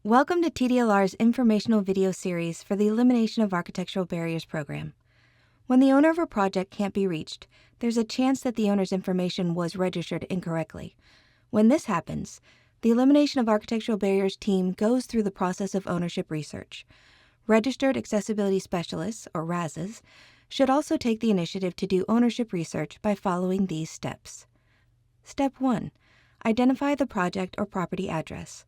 Welcome to TDLR's informational video series for the Elimination of Architectural Barriers program. When the owner of a project can't be reached, there's a chance that the owner's information was registered incorrectly. When this happens, the Elimination of Architectural Barriers team goes through the process of ownership research. Registered Accessibility Specialists, or RASs, should also take the initiative to do ownership research by following these steps. Step 1. Identify the project or property address.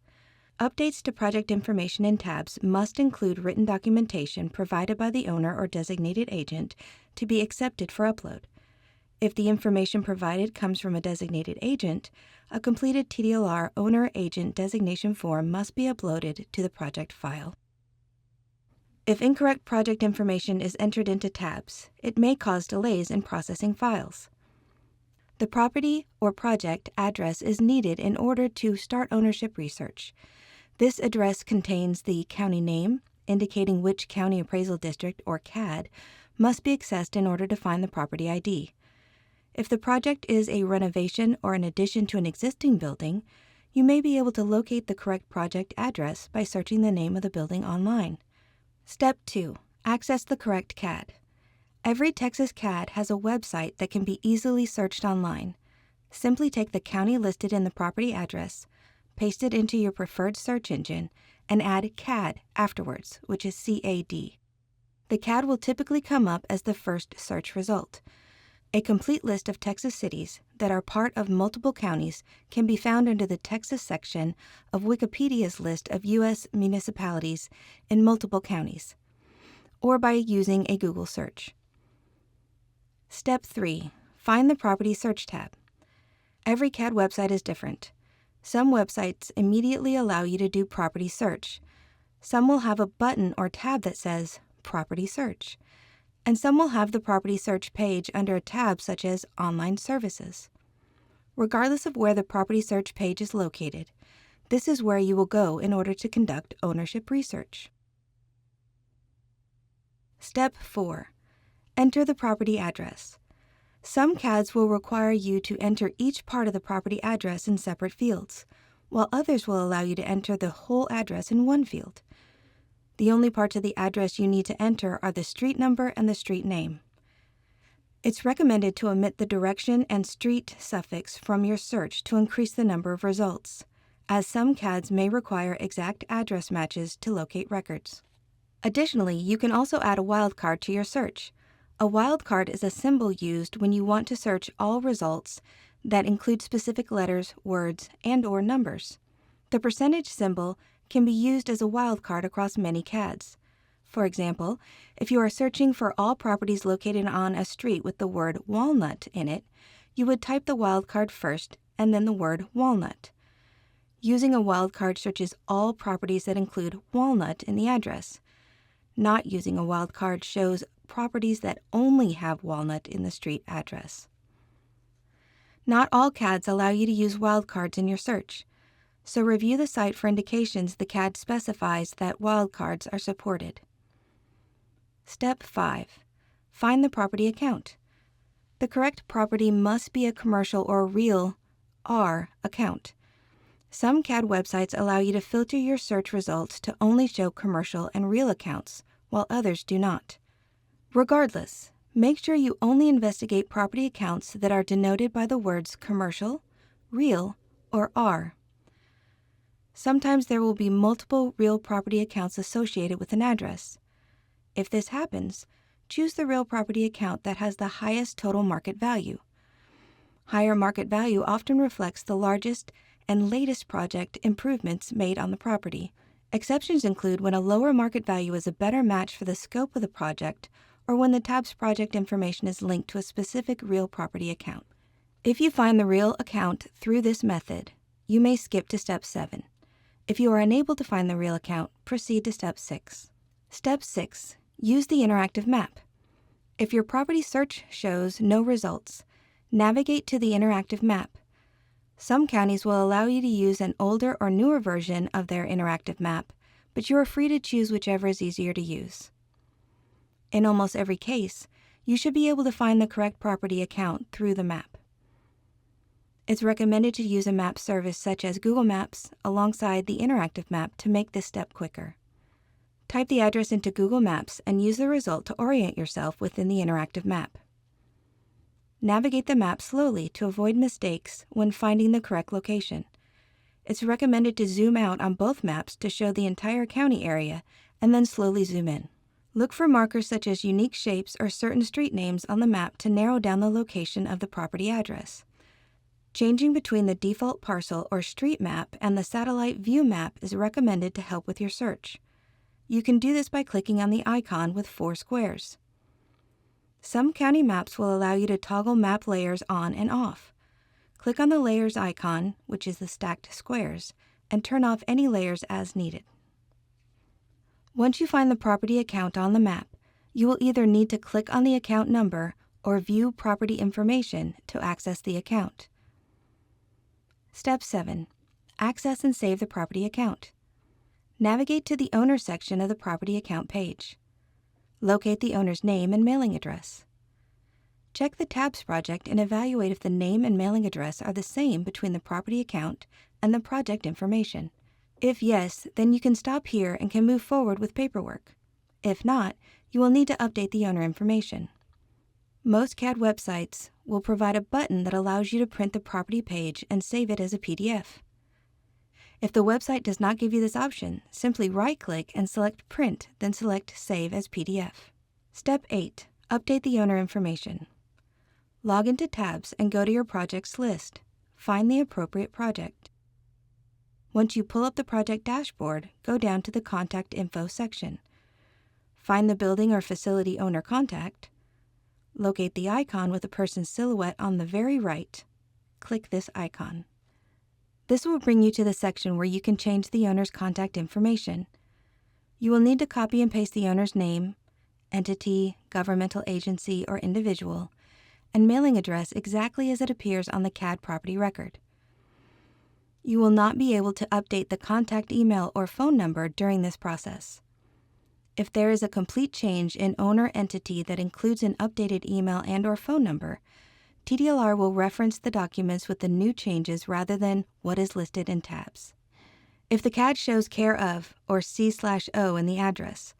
Updates to project information in tabs must include written documentation provided by the owner or designated agent to be accepted for upload. If the information provided comes from a designated agent, a completed TDLR owner-agent designation form must be uploaded to the project file. If incorrect project information is entered into tabs, it may cause delays in processing files. The property or project address is needed in order to start ownership research. This address contains the county name, indicating which county appraisal district, or CAD, must be accessed in order to find the property ID. If the project is a renovation or an addition to an existing building, you may be able to locate the correct project address by searching the name of the building online. Step 2. Access the correct CAD. Every Texas CAD has a website that can be easily searched online. Simply take the county listed in the property address, paste it into your preferred search engine, and add CAD afterwards, which is CAD. The CAD will typically come up as the first search result. A complete list of Texas cities that are part of multiple counties can be found under the Texas section of Wikipedia's list of U.S. municipalities in multiple counties, or by using a Google search. Step 3. Find the Property Search tab. Every CAD website is different. Some websites immediately allow you to do property search. Some will have a button or tab that says Property Search. And some will have the property search page under a tab such as Online Services. Regardless of where the property search page is located, this is where you will go in order to conduct ownership research. Step 4. Enter the property address. Some CADs will require you to enter each part of the property address in separate fields, while others will allow you to enter the whole address in one field. The only parts of the address you need to enter are the street number and the street name. It's recommended to omit the direction and street suffix from your search to increase the number of results, as some CADs may require exact address matches to locate records. Additionally, you can also add a wildcard to your search. A wildcard is a symbol used when you want to search all results that include specific letters, words, and/or numbers. The percentage symbol can be used as a wildcard across many CADs. For example, if you are searching for all properties located on a street with the word Walnut in it, you would type the wildcard first and then the word Walnut. Using a wildcard searches all properties that include Walnut in the address. Not using a wildcard shows properties that only have Walnut in the street address. Not all CADs allow you to use wildcards in your search, so review the site for indications the CAD specifies that wildcards are supported. Step 5. Find the property account. The correct property must be a commercial or real R account. Some CAD websites allow you to filter your search results to only show commercial and real accounts, while others do not. Regardless, make sure you only investigate property accounts that are denoted by the words commercial, real, or R. Sometimes there will be multiple real property accounts associated with an address. If this happens, choose the real property account that has the highest total market value. Higher market value often reflects the largest and latest project improvements made on the property. Exceptions include when a lower market value is a better match for the scope of the project, or when the tab's project information is linked to a specific real property account. If you find the real account through this method, you may skip to Step 7. If you are unable to find the real account, proceed to Step 6. Step 6. Use the interactive map. If your property search shows no results, navigate to the interactive map. Some counties will allow you to use an older or newer version of their interactive map, but you are free to choose whichever is easier to use. In almost every case, you should be able to find the correct property account through the map. It's recommended to use a map service such as Google Maps alongside the interactive map to make this step quicker. Type the address into Google Maps and use the result to orient yourself within the interactive map. Navigate the map slowly to avoid mistakes when finding the correct location. It's recommended to zoom out on both maps to show the entire county area and then slowly zoom in. Look for markers such as unique shapes or certain street names on the map to narrow down the location of the property address. Changing between the default parcel or street map and the satellite view map is recommended to help with your search. You can do this by clicking on the icon with 4 squares. Some county maps will allow you to toggle map layers on and off. Click on the layers icon, which is the stacked squares, and turn off any layers as needed. Once you find the property account on the map, you will either need to click on the account number or view property information to access the account. Step 7. Access and save the property account. Navigate to the owner section of the property account page. Locate the owner's name and mailing address. Check the tabs project and evaluate if the name and mailing address are the same between the property account and the project information. If yes, then you can stop here and can move forward with paperwork. If not, you will need to update the owner information. Most CAD websites will provide a button that allows you to print the property page and save it as a PDF. If the website does not give you this option, simply right-click and select Print, then select Save as PDF. Step 8. Update the owner information. Log into Tabs and go to your projects list. Find the appropriate project. Once you pull up the project dashboard, go down to the Contact Info section. Find the building or facility owner contact. Locate the icon with the person's silhouette on the very right. Click this icon. This will bring you to the section where you can change the owner's contact information. You will need to copy and paste the owner's name, entity, governmental agency, or individual, and mailing address exactly as it appears on the CAD property record. You will not be able to update the contact email or phone number during this process. If there is a complete change in owner entity that includes an updated email and/or phone number, TDLR will reference the documents with the new changes rather than what is listed in tabs. If the CAD shows care of or C/O in the address,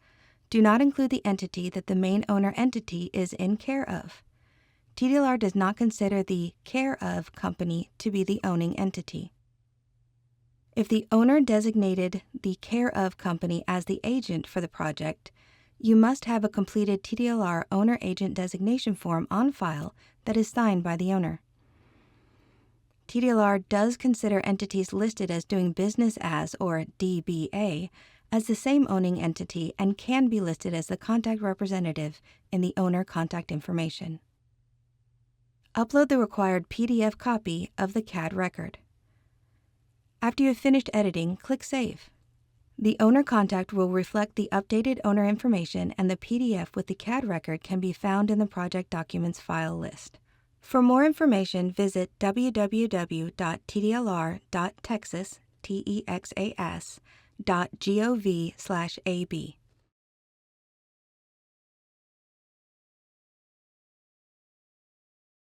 do not include the entity that the main owner entity is in care of. TDLR does not consider the care of company to be the owning entity. If the owner designated the care of company as the agent for the project, you must have a completed TDLR owner agent designation form on file that is signed by the owner. TDLR does consider entities listed as doing business as, or DBA, as the same owning entity and can be listed as the contact representative in the owner contact information. Upload the required PDF copy of the CAD record. After you have finished editing, click Save. The owner contact will reflect the updated owner information, and the PDF with the CAD record can be found in the project documents file list. For more information, visit www.tdlr.texas.gov/AB.